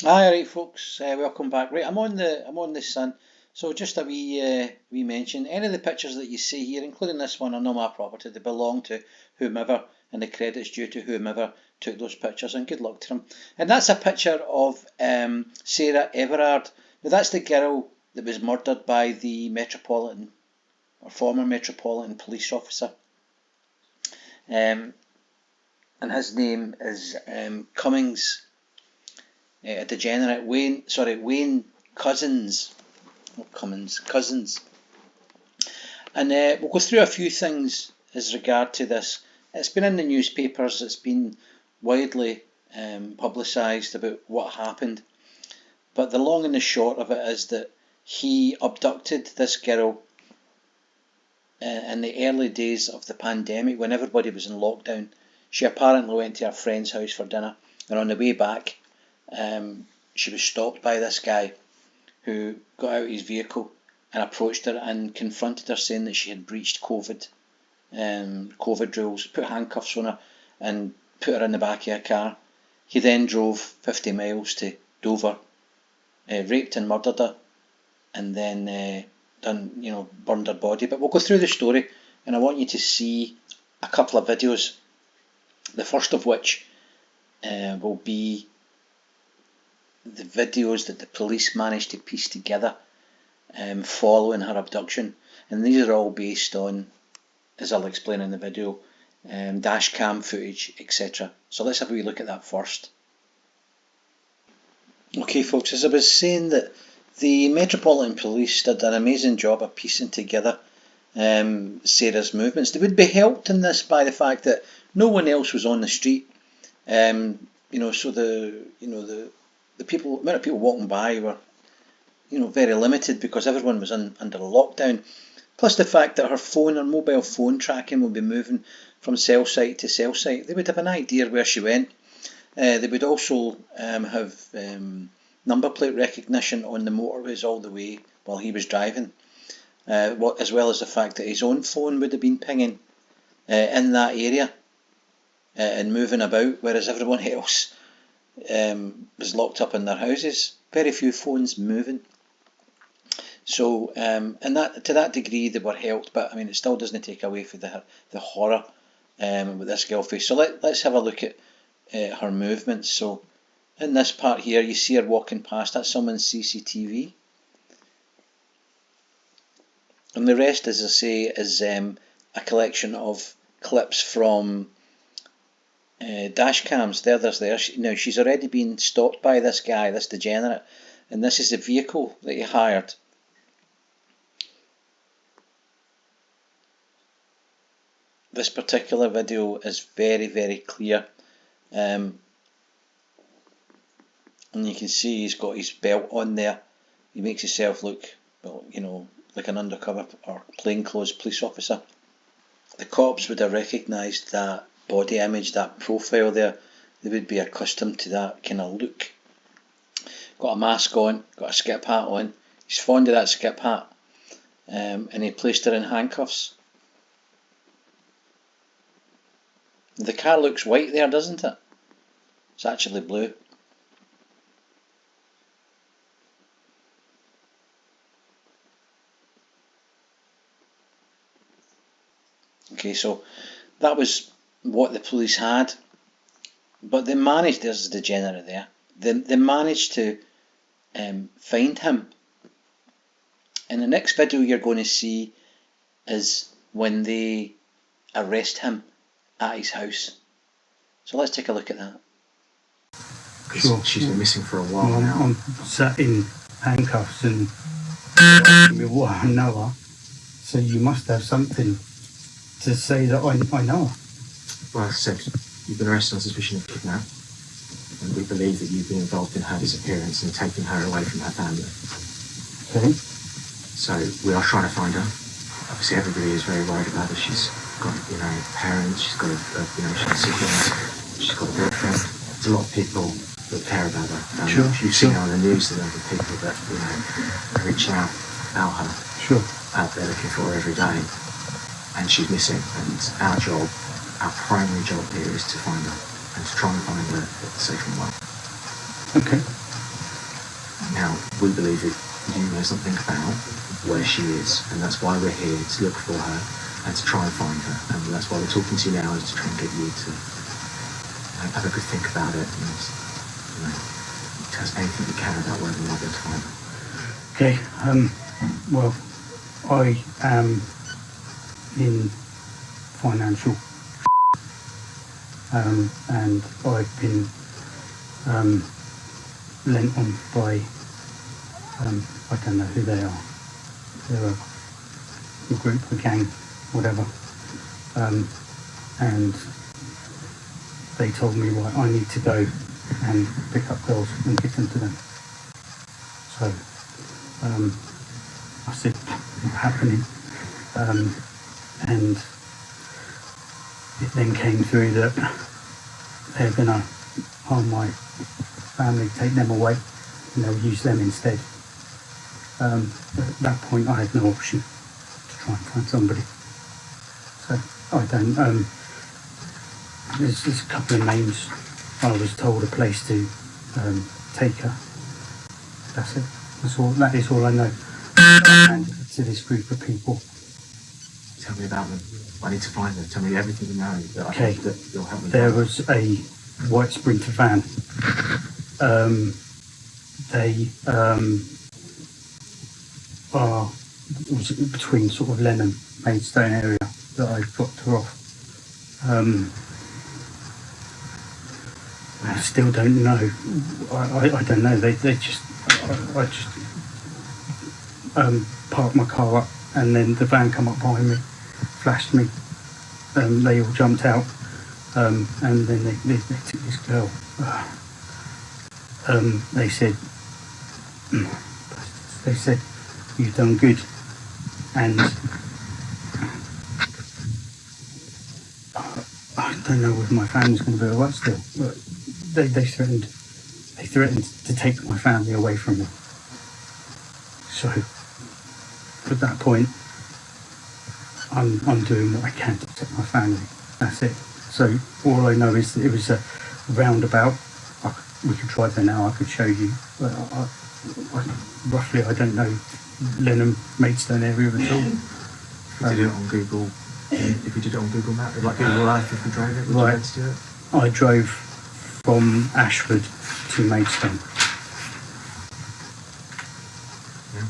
Hi, right, folks. Welcome back. Right, I'm on the Sun. So just a wee mention. Any of the pictures that you see here, including this one, are not my property. They belong to whomever, and the credit's due to whomever took those pictures. And good luck to them. And that's a picture of Sarah Everard. Now that's the girl that was murdered by the Metropolitan or former Metropolitan Police officer. And his name is Cummings. A degenerate Wayne Couzens, not Cummins, Couzens. And we'll go through a few things as regard to this. It's been in the newspapers, it's been widely publicised about what happened. But the long and the short of it is that he abducted this girl in the early days of the pandemic when everybody was in lockdown. She apparently went to her friend's house for dinner, and on the way back, she was stopped by this guy who got out his vehicle and approached her and confronted her, saying that she had breached COVID rules, put handcuffs on her and put her in the back of a car. He then drove 50 miles to Dover, raped and murdered her, and then burned her body. But we'll go through the story, and I want you to see a couple of videos. The first of which will be the videos that the police managed to piece together following her abduction, and these are all based on, as I'll explain in the video, dash cam footage, etc. So let's have a wee look at that first. Okay folks, as I was saying, that the Metropolitan Police did an amazing job of piecing together Sarah's movements. They would be helped in this by the fact that no one else was on the street. So the amount of people walking by were, very limited because everyone was under lockdown. Plus the fact that her mobile phone tracking would be moving from cell site to cell site. They would have an idea where she went. They would also have number plate recognition on the motorways all the way while he was driving. As well as the fact that his own phone would have been pinging in that area and moving about, whereas everyone else was locked up in their houses. Very few phones moving. So, and that to that degree they were helped, but I mean it still doesn't take away from the horror with this girl face. So let's have a look at her movements. So in this part here, you see her walking past. That's someone's CCTV. And the rest, as I say, is a collection of clips from dash cams. There's there. Now she's already been stopped by this guy, this degenerate, and this is the vehicle that he hired. This particular video is very, very clear, and you can see he's got his belt on there. He makes himself look, well, like an undercover or plainclothes police officer. The cops would have recognised that body image, that profile there. They would be accustomed to that kind of look. Got a mask on, got a skip hat on. He's fond of that skip hat, and he placed her in handcuffs. The car looks white there, doesn't it? It's actually blue. Okay, so that was what the police had, but they managed, there's a degenerate there, they managed to find him. And the next video you're going to see is when they arrest him at his house. So let's take a look at that. Sure. She's been missing for a while now. I'm sat in handcuffs and with what I know her, so you must have something to say that I know her. Well, as I said, you've been arrested on suspicion of kidnap, and we believe that you've been involved in her disappearance and taking her away from her family. Okay. So we are trying to find her. Obviously, everybody is very worried about her. She's got, parents. She's got, she's got siblings. She's got a boyfriend. There's a lot of people that care about her. Sure. You've seen her on the news. That there are people that are reaching out about her. Sure. Out there looking for her every day, and she's missing. And our primary job here is to find her and to try and find her safe and well. Okay. out. We believe that you know something about where she is, and that's why we're here, to look for her and to try and find her. And that's why we're talking to you now, is to try and get you to have a good think about it, and tell us anything you can about where we might be able to find her. Okay, well, I am in financial and I've been lent on by I don't know who they are. They're a group, a gang, whatever, and they told me, right, I need to go and pick up girls and give them to them. So I said, not happening, and it then came through that they're going to harm my family, take them away, and they'll use them instead. At that point I had no option to try and find somebody. So I don't, there's a couple of names. I was told a place to take her. That's it. That is all I know. And to this group of people. Tell me about them. I need to find them. Tell me everything you know that I Okay. hope that you'll help me. There was a white Sprinter van. They it was between sort of Lenham, Maidstone area that I dropped her off. I still don't know. I don't know. They just I just parked my car up, and then the van come up behind me, flashed me. They all jumped out, and then they took this girl. They said, you've done good, and I don't know whether my family's going to be alright still, but they threatened to take my family away from me. So at that point, I'm doing what I can to protect my family. That's it. So all I know is that it was a roundabout. We could drive there now. I could show you. But roughly, I don't know Lenham, Maidstone area at all. If we did it on Google, if we did it on Google Maps, like Google Earth, if we drove it, would you be able to do it? I drove from Ashford to Maidstone. Yeah.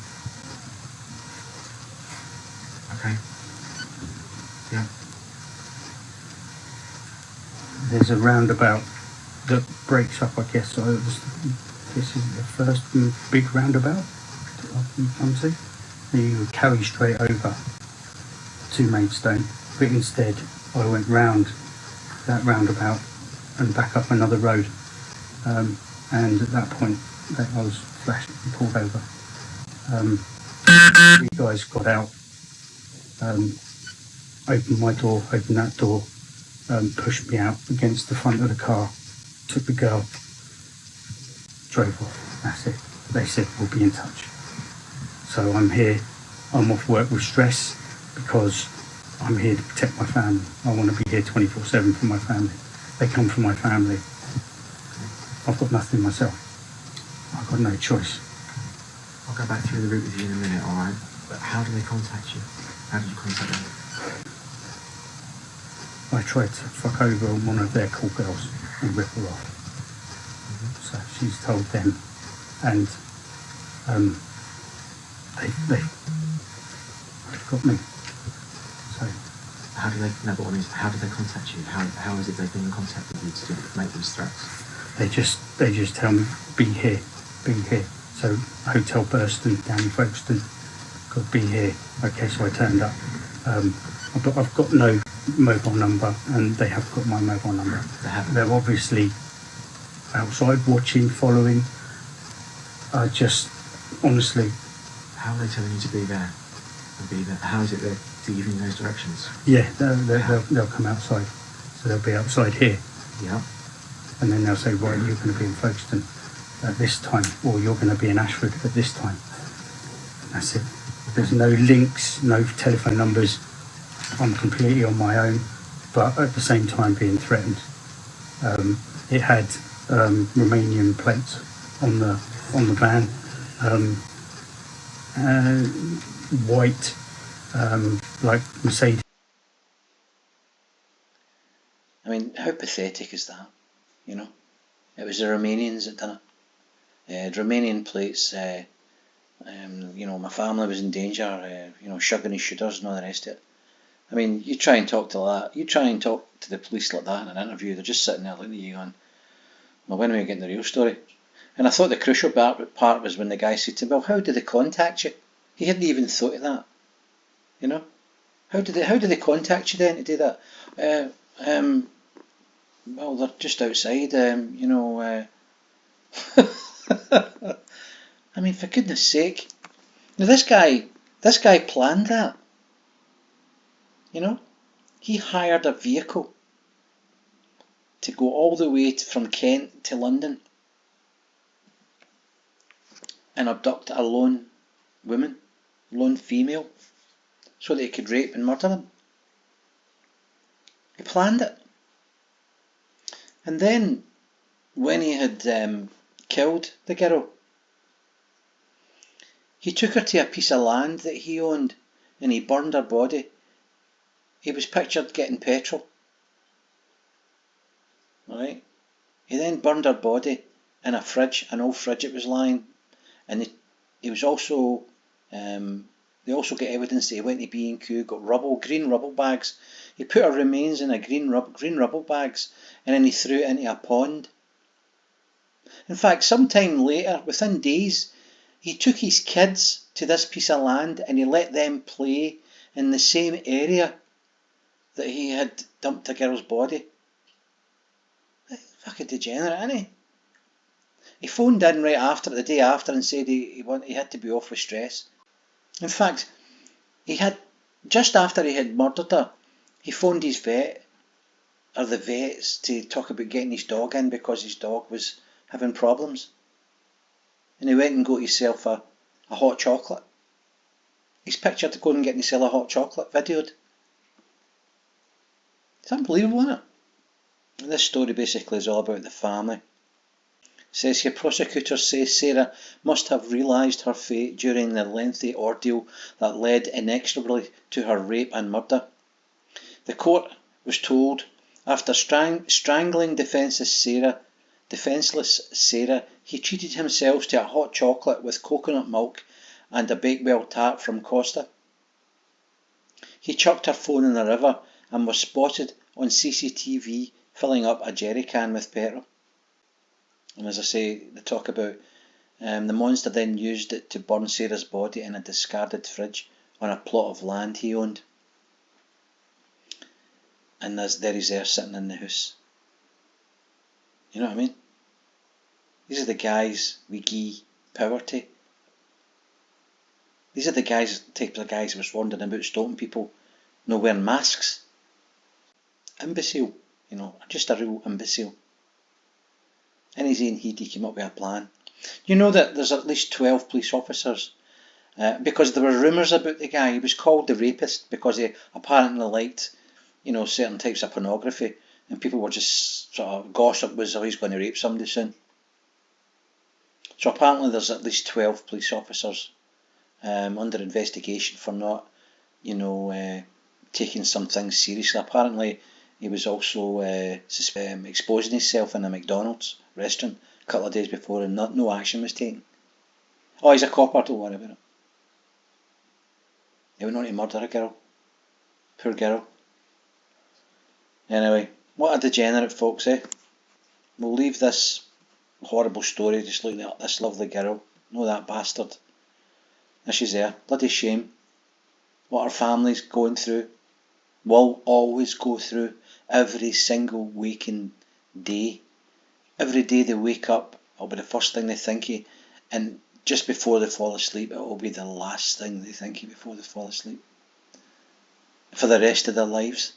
Okay. Yeah. There's a roundabout that breaks up, I guess. So this is the first big roundabout you come to. You carry straight over to Maidstone, but instead I went round that roundabout and back up another road. And at that point, I was flashed and pulled over. Three guys got out, opened my door, opened that door, pushed me out against the front of the car, took the girl, drove off. That's it. They said, we'll be in touch. So I'm here. I'm off work with stress because I'm here to protect my family. I want to be here 24/7 for my family. They come from my family. I've got nothing myself. I've got no choice. I'll go back through the route with you in a minute, alright? But how do they contact you? How did you contact them? I tried to fuck over one of their call girls and rip her off. So she's told them, and they've got me. So How do they? No, but what I mean is, how do they contact you? How is it they've been in contact with you to make these threats? they just tell me, be here. So Hotel Burston down in Folkestone, got to be here. Okay, so I turned up. I've got no mobile number, and they have got my mobile number. They haven't. They're obviously outside watching, following. I just, honestly, How are they telling you to be there? And be there? How is it they're giving you those directions? yeah, they'll come outside. So they'll be outside here, Yeah. and then they'll say, right, you're going to be in Folkestone at this time, or you're going to be in Ashford at this time. That's it. There's no links, no telephone numbers. I'm completely on my own, but at the same time being threatened. It had Romanian plates on the van, white, like Mercedes. I mean, how pathetic is that? You know, it was the Romanians that done it. Romanian plates. You know, my family was in danger. You know, shugging his shooters and all the rest of it. I mean, you try and talk to that. You try and talk to the police like that in an interview. They're just sitting there looking at you going, "Well, when are we getting the real story?" And I thought the crucial part was when the guy said to him, "Well, how did they contact you?" He hadn't even thought of that. You know, how did they contact you then to do that? Well, they're just outside. You know. I mean, for goodness sake. Now this guy planned that. You know, he hired a vehicle to go all the way from Kent to London and abduct a lone woman, lone female, so that he could rape and murder them. He planned it. And then, when he had killed the girl, he took her to a piece of land that he owned and he burned her body. He was pictured getting petrol. Right? He then burned her body in a fridge, an old fridge it was lying, and he was also, they also get evidence that he went to B&Q, got green rubble bags. He put her remains in a green rubble bags, and then he threw it into a pond. In fact, sometime later, within days, he took his kids to this piece of land and he let them play in the same area that he had dumped a girl's body. Fucking degenerate, isn't he? He phoned in right after, the day after, and said he had to be off with stress. In fact, just after he had murdered her, he phoned his vet, or the vets, to talk about getting his dog in because his dog was having problems. And he went and got himself a hot chocolate. He's pictured going and getting himself a hot chocolate, videoed. It's unbelievable, isn't it? And this story basically is all about the family. It says here, prosecutors say Sarah must have realised her fate during the lengthy ordeal that led inexorably to her rape and murder. The court was told, after strangling defenceless Sarah, he treated himself to a hot chocolate with coconut milk and a Bakewell tart from Costa. He chucked her phone in the river and was spotted on CCTV filling up a jerry can with petrol. And as I say, they talk about the monster then used it to burn Sarah's body in a discarded fridge on a plot of land he owned. And there he's there sitting in the house. You know what I mean? These are the guys we give power to. These are the types of guys who was wandering about stopping people not wearing masks. Imbecile, you know, just a real imbecile. In his own head, he came up with a plan. You know that there's at least 12 police officers, because there were rumours about the guy. He was called the rapist because he apparently liked, you know, certain types of pornography, and people were just sort of gossip was, oh, he's going to rape somebody soon. So apparently there's at least 12 police officers under investigation for not, you know, taking some things seriously. Apparently he was also exposing himself in a McDonald's restaurant a couple of days before and no action was taken. Oh, he's a copper, don't worry about it. He went on to murder a girl. Poor girl. Anyway, what a degenerate, folks, eh? We'll leave this horrible story just looking at this lovely girl. No, that bastard. There she's there. Bloody shame. What our family's going through. Will always go through every single waking day. Every day they wake up, it'll be the first thing they think of, and just before they fall asleep, it'll be the last thing they think of before they fall asleep. For the rest of their lives.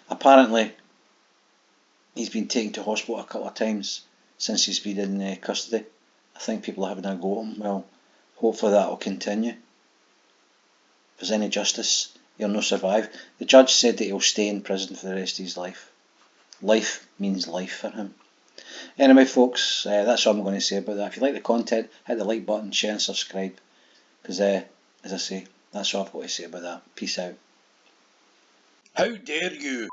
Apparently, he's been taken to hospital a couple of times since he's been in custody. I think people are having a go at him. Well, hopefully that will continue. If there's any justice, he'll not survive. The judge said that he'll stay in prison for the rest of his life. Life means life for him. Anyway, folks, that's all I'm going to say about that. If you like the content, hit the like button, share and subscribe. Because, as I say, that's all I've got to say about that. Peace out. How dare you!